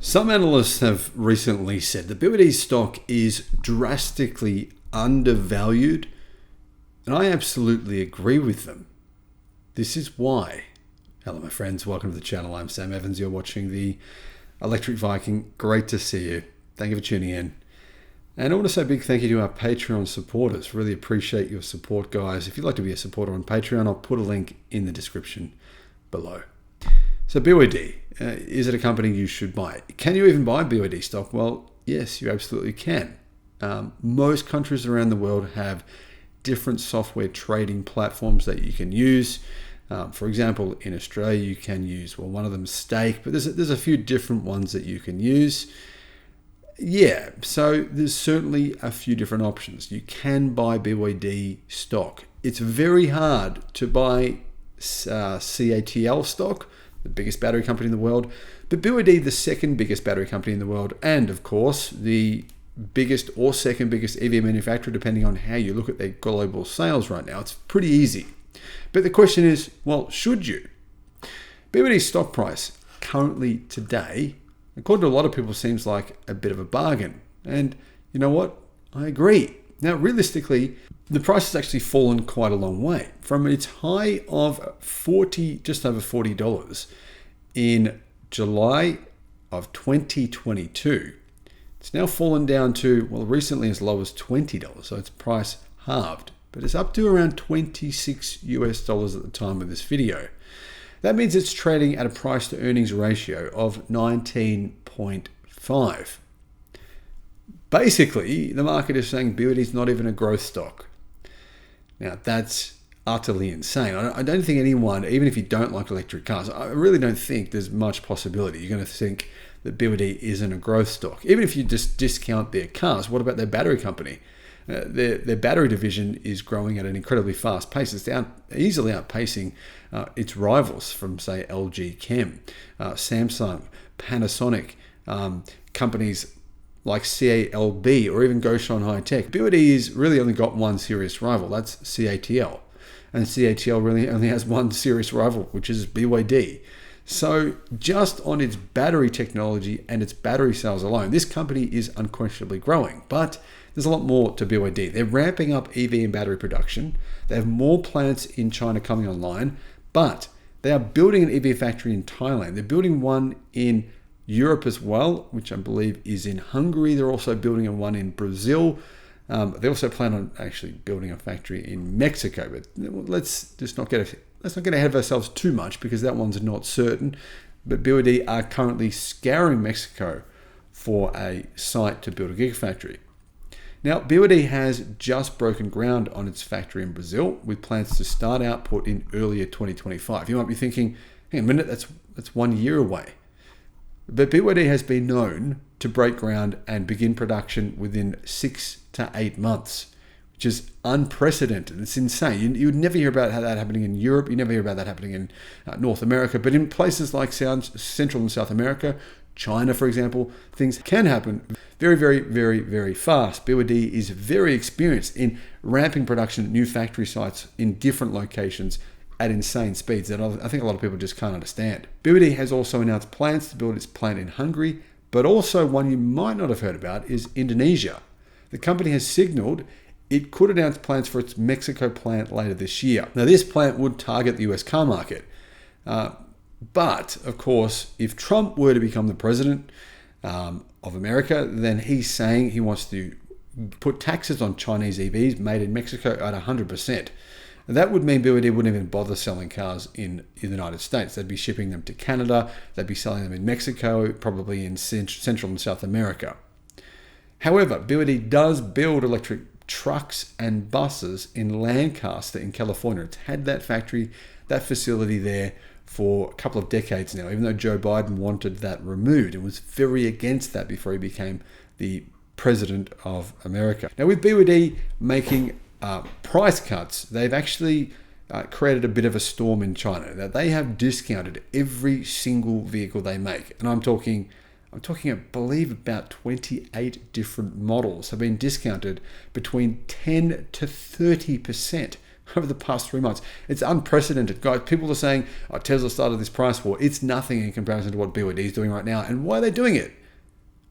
Some analysts have recently said that BYD stock is drastically undervalued, and I absolutely agree with them. This is why. Hello, my friends. Welcome to the channel. I'm Sam Evans. You're watching the Electric Viking. Great to see you. Thank you for tuning in. And I want to say a big thank you to our Patreon supporters. Really appreciate your support, guys. If you'd like to be a supporter on Patreon, I'll put a link in the description below. So BYD, is it a company you should buy? Can you even buy BYD stock? Well, yes, you absolutely can. Most countries around the world have different software trading platforms that you can use. For example, in Australia, you can use, well, one of them is Stake, but there's a few different ones that you can use. Yeah, so there's certainly a few different options. You can buy BYD stock. It's very hard to buy CATL stock, the biggest battery company in the world, but BYD, the second biggest battery company in the world, and of course, the biggest or second biggest EV manufacturer, depending on how you look at their global sales right now. It's pretty easy. But the question is, well, should you? BYD's stock price currently today, according to a lot of people, seems like a bit of a bargain. And you know what? I agree. Now, realistically, the price has actually fallen quite a long way. From its high of just over $40 in July of 2022, it's now fallen down to, well, recently as low as $20. So its price halved, but it's up to around $26 US at the time of this video. That means it's trading at a price to earnings ratio of 19.5. Basically, the market is saying BYD is not even a growth stock. Now, that's utterly insane. I don't think anyone, even if you don't like electric cars, I really don't think there's much possibility you're going to think that BYD isn't a growth stock. Even if you just discount their cars, what about their battery company? Their battery division is growing at an incredibly fast pace. It's easily outpacing its rivals from, say, LG Chem, Samsung, Panasonic, companies like CALB or even Goshan High Tech. BYD has really only got one serious rival, that's CATL. And CATL really only has one serious rival, which is BYD. So just on its battery technology and its battery sales alone, this company is unquestionably growing. But there's a lot more to BYD. They're ramping up EV and battery production. They have more plants in China coming online, but they are building an EV factory in Thailand. They're building one in Europe as well, which I believe is in Hungary. They're also building one in Brazil. They also plan on actually building a factory in Mexico. But let's not get ahead of ourselves too much, because that one's not certain. But BYD are currently scouring Mexico for a site to build a gigafactory. Now, BYD has just broken ground on its factory in Brazil with plans to start output in earlier 2025. You might be thinking, hang on a minute, that's 1 year away. But BYD has been known to break ground and begin production within 6 to 8 months, which is unprecedented. It's insane. You would never hear about that happening in Europe. You never hear about that happening in North America. But in places like Central and South America, China, for example, things can happen very, very, very, very fast. BYD is very experienced in ramping production at new factory sites in different locations at insane speeds that I think a lot of people just can't understand. BYD has also announced plans to build its plant in Hungary, but also one you might not have heard about is Indonesia. The company has signaled it could announce plans for its Mexico plant later this year. Now, this plant would target the US car market. But, of course, if Trump were to become the president of America, then he's saying he wants to put taxes on Chinese EVs made in Mexico at 100%. That would mean BYD wouldn't even bother selling cars in the United States. They'd be shipping them to Canada. They'd be selling them in Mexico, probably in Central and South America. However, BYD does build electric trucks and buses in Lancaster in California. It's had that facility there for a couple of decades now, even though Joe Biden wanted that removed and was very against that before he became the president of America. Now, with BYD making price cuts, they've actually created a bit of a storm in China. That they have discounted every single vehicle they make, and I'm talking, I believe about 28 different models have been discounted between 10 to 30% over the past 3 months. It's unprecedented. Guys, people are saying, oh, Tesla started this price war. It's nothing in comparison to what BYD is doing right now. And why are they doing it?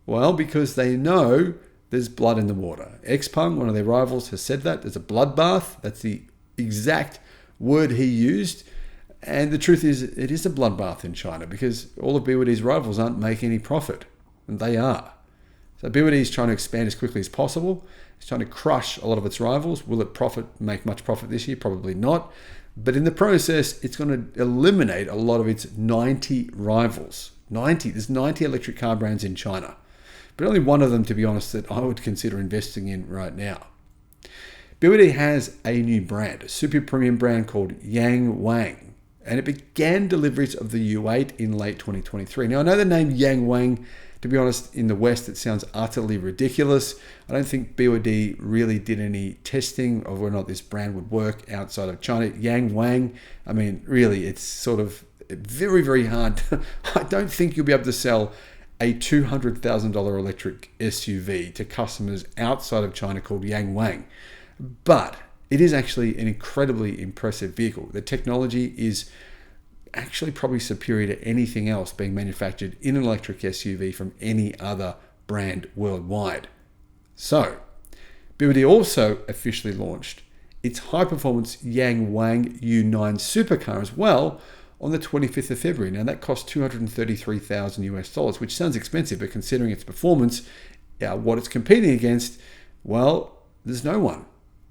Well, because they know there's blood in the water. Xpeng, one of their rivals, has said that. There's a bloodbath. That's the exact word he used. And the truth is, it is a bloodbath in China because all of BYD's rivals aren't making any profit. And they are. So BYD is trying to expand as quickly as possible. It's trying to crush a lot of its rivals. Will it make much profit this year? Probably not. But in the process, it's going to eliminate a lot of its 90 rivals. 90. There's 90 electric car brands in China. But only one of them, to be honest, that I would consider investing in right now. BYD has a new brand, a super premium brand called Yang Wang. And it began deliveries of the U8 in late 2023. Now, I know the name Yang Wang, to be honest, in the West, it sounds utterly ridiculous. I don't think BYD really did any testing of whether or not this brand would work outside of China. Yang Wang, I mean, really, it's sort of very, very hard. I don't think you'll be able to sell a $200,000 electric SUV to customers outside of China called Yang Wang. But it is actually an incredibly impressive vehicle. The technology is actually probably superior to anything else being manufactured in an electric SUV from any other brand worldwide. So, BYD also officially launched its high-performance Yang Wang U9 supercar as well on the 25th of February. Now, that cost $233,000 US, which sounds expensive, but considering its performance, what it's competing against, well, there's no one.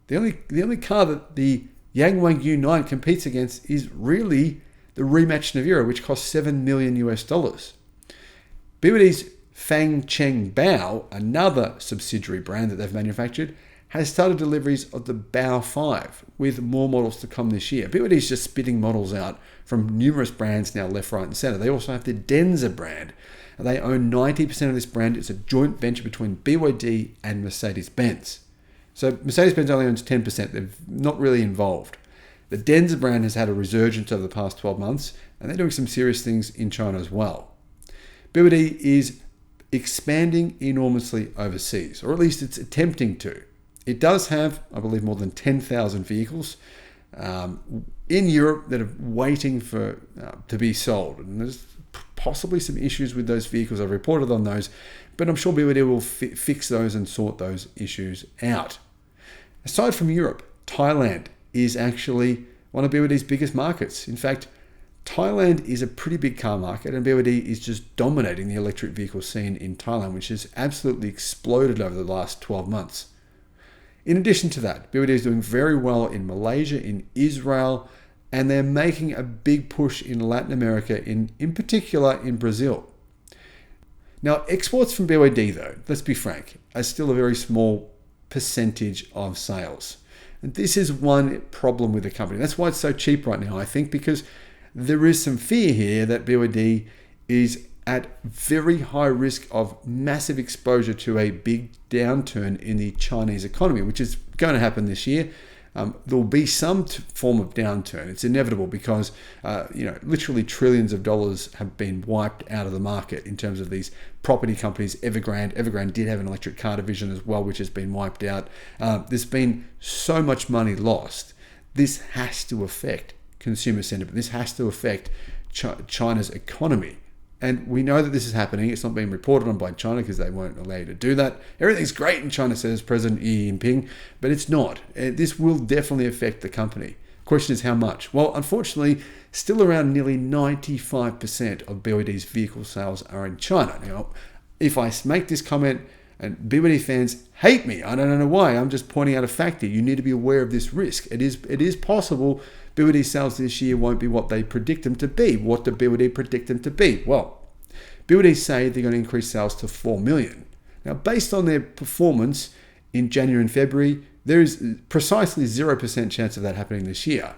The only car that the Yang Wang U9 competes against is really the rematch Navira, which cost $7 million US. BYD's Fang Cheng Bao, another subsidiary brand that they've manufactured, has started deliveries of the Bao 5 with more models to come this year. BYD is just spitting models out from numerous brands now left, right and center. They also have the Denza brand. They own 90% of this brand. It's a joint venture between BYD and Mercedes-Benz. So Mercedes-Benz only owns 10%. They're not really involved. The Denza brand has had a resurgence over the past 12 months, and they're doing some serious things in China as well. BYD is expanding enormously overseas, or at least it's attempting to. It does have, I believe, more than 10,000 vehicles in Europe that are waiting for to be sold. And there's possibly some issues with those vehicles. I've reported on those, but I'm sure BYD will fix those and sort those issues out. Aside from Europe, Thailand is actually one of BYD's biggest markets. In fact, Thailand is a pretty big car market, and BYD is just dominating the electric vehicle scene in Thailand, which has absolutely exploded over the last 12 months. In addition to that, BYD is doing very well in Malaysia, in Israel, and they're making a big push in Latin America, in particular in Brazil. Now, exports from BYD, though, let's be frank, are still a very small percentage of sales. And this is one problem with the company. That's why it's so cheap right now, I think, because there is some fear here that BYD is at very high risk of massive exposure to a big downturn in the Chinese economy, which is going to happen this year. There will be some form of downturn. It's inevitable because, literally trillions of dollars have been wiped out of the market in terms of these property companies. Evergrande did have an electric car division as well, which has been wiped out. There's been so much money lost. This has to affect consumer sentiment. This has to affect China's economy. And we know that this is happening. It's not being reported on by China because they won't allow you to do that. Everything's great in China, says President Xi Jinping, but it's not. This will definitely affect the company. Question is how much? Well, unfortunately, still around nearly 95% of BYD's vehicle sales are in China. Now, if I make this comment and BYD fans hate me, I don't know why. I'm just pointing out a fact here. You need to be aware of this risk. It is possible BYD sales this year won't be what they predict them to be. What do BYD predict them to be? Well, BYD say they're going to increase sales to 4 million. Now, based on their performance in January and February, there is precisely 0% chance of that happening this year.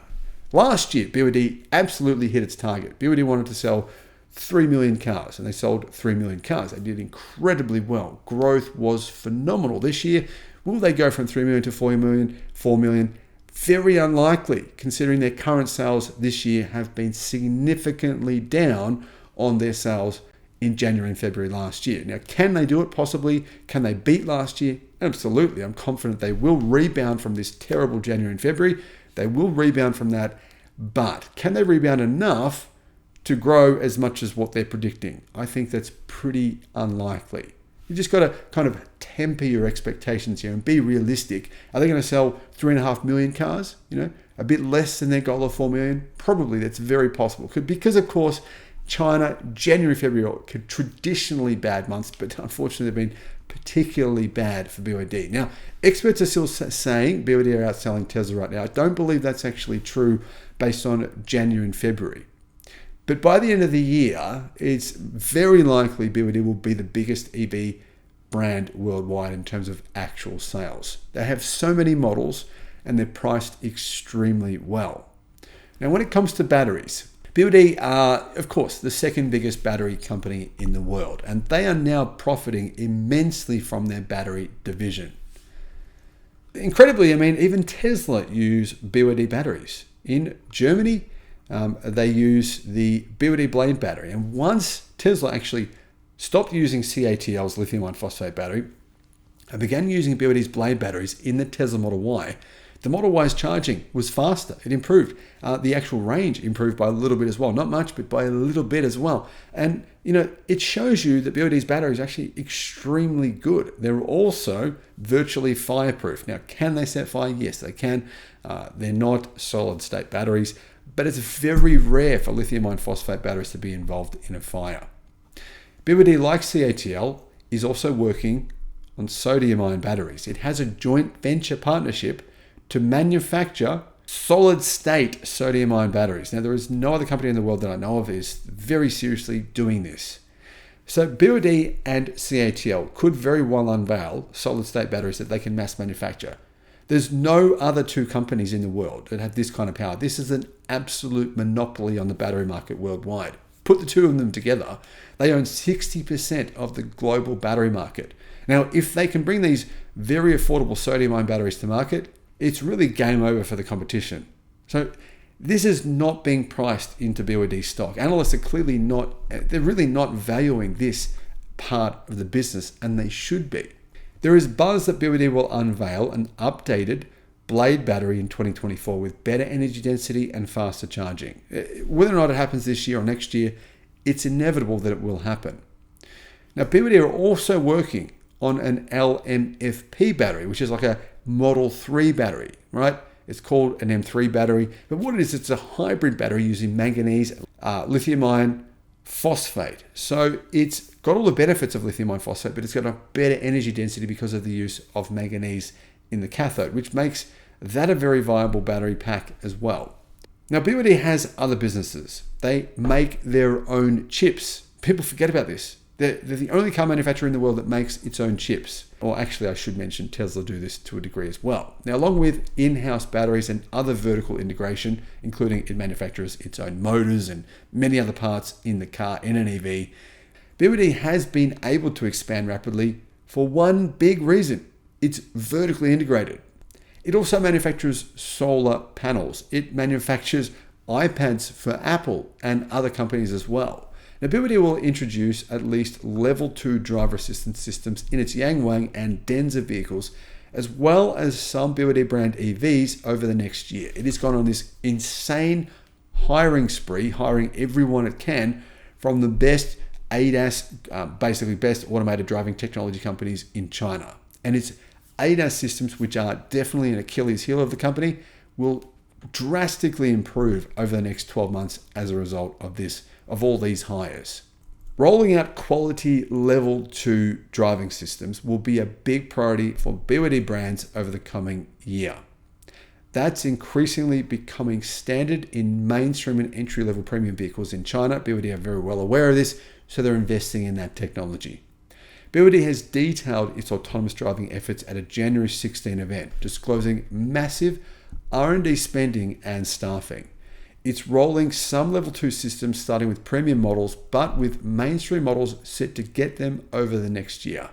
Last year, BYD absolutely hit its target. BYD wanted to sell 3 million cars, and they sold 3 million cars. They did incredibly well. Growth was phenomenal. This year, will they go from 3 million to 4 million? 4 million? Very unlikely, considering their current sales this year have been significantly down on their sales in January and February last year. Now, can they do it? Possibly. Can they beat last year? Absolutely. I'm confident they will rebound from this terrible January and February, They will rebound from that, but can they rebound enough to grow as much as what they're predicting? I think that's pretty unlikely. You just got to kind of temper your expectations here and be realistic. Are they going to sell 3.5 million cars? A bit less than their goal of 4 million? Probably. That's very possible. Because of course, China, January, February are traditionally bad months, but unfortunately they've been particularly bad for BYD. Now, experts are still saying BYD are outselling Tesla right now. I don't believe that's actually true based on January and February. But by the end of the year, it's very likely BYD will be the biggest EV brand worldwide in terms of actual sales. They have so many models and they're priced extremely well. Now, when it comes to batteries, BYD are, of course, the second biggest battery company in the world, and they are now profiting immensely from their battery division. Incredibly, even Tesla use BYD batteries. In Germany, they use the BYD Blade battery. And once Tesla actually stopped using CATL's lithium iron phosphate battery and began using BYD's Blade batteries in the Tesla Model Y, the Model Y's charging was faster. It improved. The actual range improved by a little bit as well. Not much, but by a little bit as well. And, it shows you that BYD's battery is actually extremely good. They're also virtually fireproof. Now, can they set fire? Yes, they can. They're not solid state batteries, but it's very rare for lithium iron phosphate batteries to be involved in a fire. BYD, like CATL, is also working on sodium ion batteries. It has a joint venture partnership to manufacture solid state sodium ion batteries. Now, there is no other company in the world that I know of is very seriously doing this. So BYD and CATL could very well unveil solid state batteries that they can mass manufacture. There's no other two companies in the world that have this kind of power. This is an absolute monopoly on the battery market worldwide. Put the two of them together, they own 60% of the global battery market. Now, if they can bring these very affordable sodium ion batteries to market, it's really game over for the competition. So this is not being priced into BYD stock. Analysts are clearly they're really not valuing this part of the business, and they should be. There is buzz that BYD will unveil an updated Blade battery in 2024 with better energy density and faster charging. Whether or not it happens this year or next year, it's inevitable that it will happen. Now, BYD are also working on an LMFP battery, which is like a Model 3 battery, right? It's called an M3 battery, but what it is, it's a hybrid battery using manganese, lithium iron phosphate. So it's got all the benefits of lithium iron phosphate, but it's got a better energy density because of the use of manganese in the cathode, which makes that a very viable battery pack as well. Now, BYD has other businesses. They make their own chips. People forget about this. They're the only car manufacturer in the world that makes its own chips. Or actually, I should mention Tesla do this to a degree as well. Now, along with in-house batteries and other vertical integration, including it manufactures its own motors and many other parts in the car in an EV, BYD has been able to expand rapidly for one big reason. It's vertically integrated. It also manufactures solar panels. It manufactures iPads for Apple and other companies as well. Now, BYD will introduce at least level 2 driver assistance systems in its Yangwang and Denza vehicles, as well as some BYD brand EVs over the next year. It has gone on this insane hiring spree, hiring everyone it can from the best ADAS, basically best automated driving technology companies in China. And its ADAS systems, which are definitely an Achilles heel of the company, will drastically improve over the next 12 months as a result of all these hires. Rolling out quality level 2 driving systems will be a big priority for BYD brands over the coming year. That's increasingly becoming standard in mainstream and entry-level premium vehicles in China. BYD are very well aware of this, so they're investing in that technology. BYD has detailed its autonomous driving efforts at a January 16 event, disclosing massive R&D spending and staffing. It's rolling some level 2 systems starting with premium models, but with mainstream models set to get them over the next year.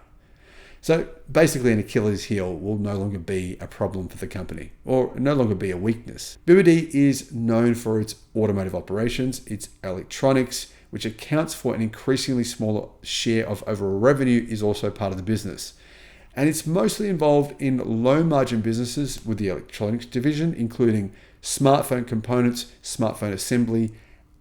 So basically an Achilles heel will no longer be a problem for the company, or no longer be a weakness. BYD is known for its automotive operations, its electronics, which accounts for an increasingly smaller share of overall revenue, is also part of the business. And it's mostly involved in low margin businesses with the electronics division, including smartphone components, smartphone assembly,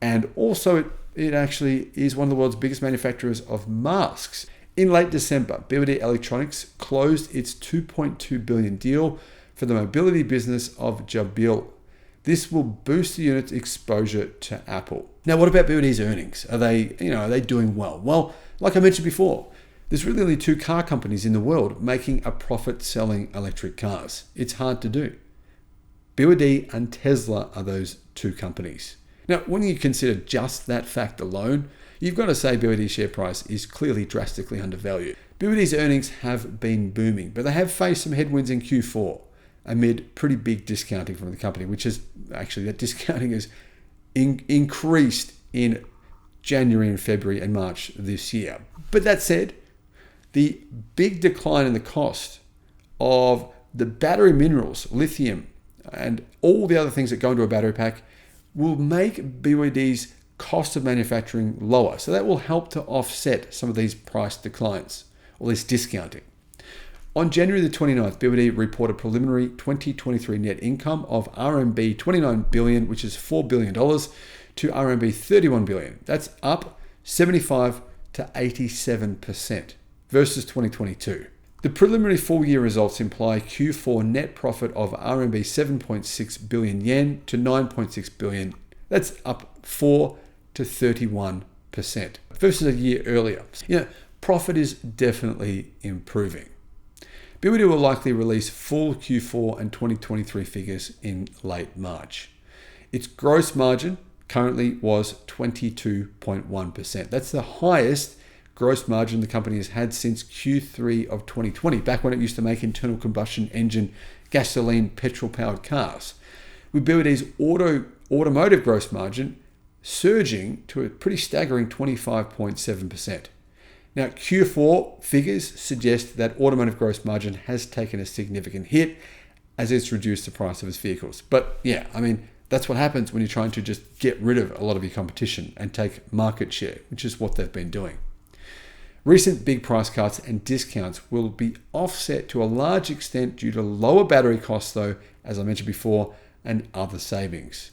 and also it actually is one of the world's biggest manufacturers of masks. In late December, BYD Electronics closed its $2.2 billion deal for the mobility business of Jabil. This will boost the unit's exposure to Apple. Now, what about BYD's earnings? Are they doing well? Well, like I mentioned before, there's really only two car companies in the world making a profit selling electric cars. It's hard to do. BYD and Tesla are those two companies. Now, when you consider just that fact alone, you've got to say BYD's share price is clearly drastically undervalued. BYD's earnings have been booming, but they have faced some headwinds in Q4 amid pretty big discounting from the company, which is actually, that discounting has increased in January and February and March this year. But that said, the big decline in the cost of the battery minerals, lithium, and all the other things that go into a battery pack will make BYD's cost of manufacturing lower. So that will help to offset some of these price declines or this discounting. On January the 29th, BYD reported preliminary 2023 net income of RMB 29 billion, which is $4 billion, to RMB 31 billion. That's up 75 to 87% versus 2022. The preliminary full-year results imply Q4 net profit of RMB 7.6 billion yen to 9.6 billion. That's up 4 to 31% versus a year earlier. Profit is definitely improving. BYD will likely release full Q4 and 2023 figures in late March. Its gross margin currently was 22.1%. That's the highest gross margin the company has had since Q3 of 2020, back when it used to make internal combustion engine, gasoline, petrol-powered cars. With BYD's automotive gross margin surging to a pretty staggering 25.7%. Now, Q4 figures suggest that automotive gross margin has taken a significant hit as it's reduced the price of its vehicles. But yeah, that's what happens when you're trying to just get rid of a lot of your competition and take market share, which is what they've been doing. Recent big price cuts and discounts will be offset to a large extent due to lower battery costs, though, as I mentioned before, and other savings.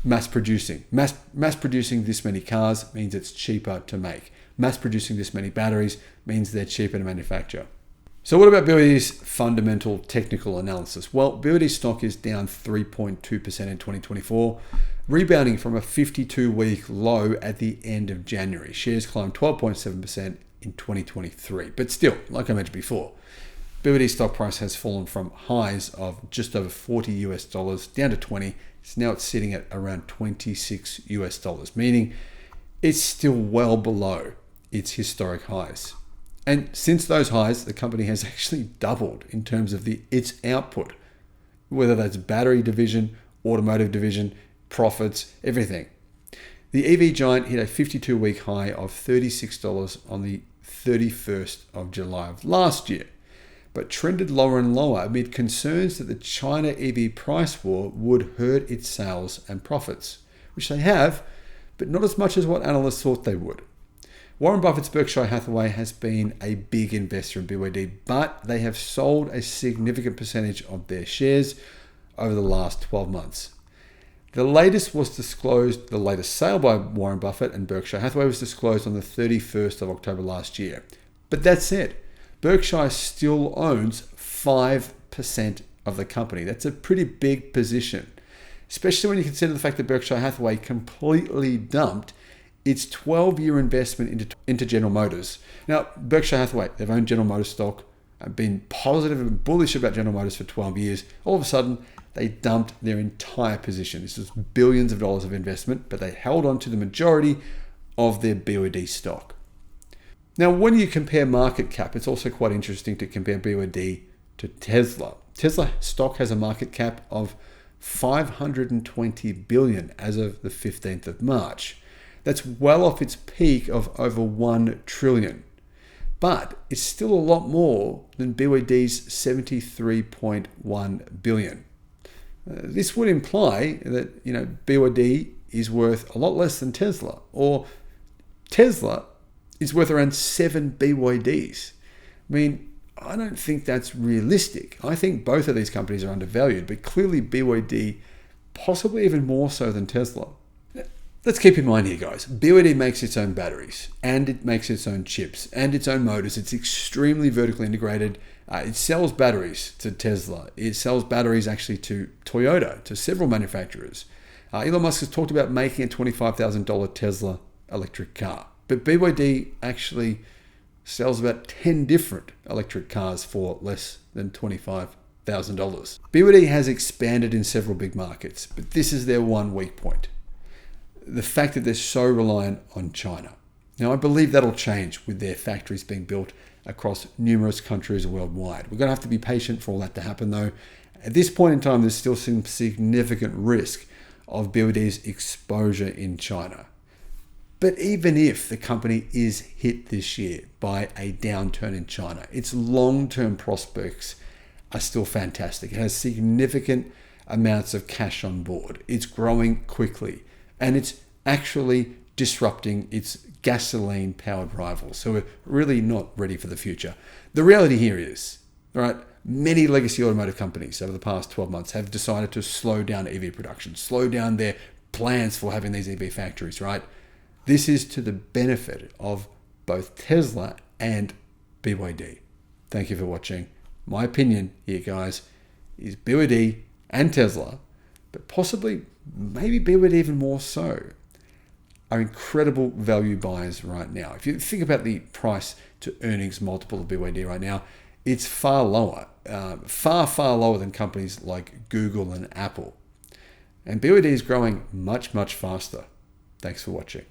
Mass producing this many cars means it's cheaper to make. Mass producing this many batteries means they're cheaper to manufacture. So what about BYD's fundamental technical analysis? Well, BYD stock is down 3.2% in 2024, rebounding from a 52-week low at the end of January. Shares climbed 12.7% in 2023. But still, like I mentioned before, BYD stock price has fallen from highs of just over $40 down to 20. Now it's sitting at around $26, meaning it's still well below its historic highs. And since those highs, the company has actually doubled in terms of its output, whether that's battery division, automotive division, profits, everything. The EV giant hit a 52-week high of $36 on the 31st of July of last year, but trended lower and lower amid concerns that the China EV price war would hurt its sales and profits, which they have, but not as much as what analysts thought they would. Warren Buffett's Berkshire Hathaway has been a big investor in BYD, but they have sold a significant percentage of their shares over the last 12 months. The latest sale by Warren Buffett and Berkshire Hathaway was disclosed on the 31st of October last year. But that said, Berkshire still owns 5% of the company. That's a pretty big position, especially when you consider the fact that Berkshire Hathaway completely dumped its 12-year investment into General Motors. Now, Berkshire Hathaway, they've owned General Motors stock and been positive and bullish about General Motors for 12 years. All of a sudden, they dumped their entire position. This was billions of dollars of investment, but they held on to the majority of their BYD stock. Now, when you compare market cap, it's also quite interesting to compare BYD to Tesla. Tesla stock has a market cap of $520 billion as of the 15th of March. That's well off its peak of over $1 trillion. But it's still a lot more than BYD's $73.1 billion. This would imply that BYD is worth a lot less than Tesla, or Tesla is worth around 7 BYDs. I don't think that's realistic. I think both of these companies are undervalued, but clearly BYD possibly even more so than Tesla. Let's keep in mind here, guys, BYD makes its own batteries and it makes its own chips and its own motors. It's extremely vertically integrated. It sells batteries to Tesla. It sells batteries actually to Toyota, to several manufacturers. Elon Musk has talked about making a $25,000 Tesla electric car. But BYD actually sells about 10 different electric cars for less than $25,000. BYD has expanded in several big markets, but this is their one weak point. The fact that they're so reliant on China. Now, I believe that'll change with their factories being built across numerous countries worldwide. We're going to have to be patient for all that to happen, though. At this point in time, there's still some significant risk of BYD's exposure in China. But even if the company is hit this year by a downturn in China, its long-term prospects are still fantastic. It has significant amounts of cash on board. It's growing quickly, and it's actually disrupting its gasoline-powered rivals. So we're really not ready for the future. The reality here is, all right, many legacy automotive companies over the past 12 months have decided to slow down EV production, slow down their plans for having these EV factories, right? This is to the benefit of both Tesla and BYD. Thank you for watching. My opinion here, guys, is BYD and Tesla, but possibly maybe BYD even more so, are incredible value buys right now. If you think about the price to earnings multiple of BYD right now, it's far lower, far lower than companies like Google and Apple. And BYD is growing much, much faster. Thanks for watching.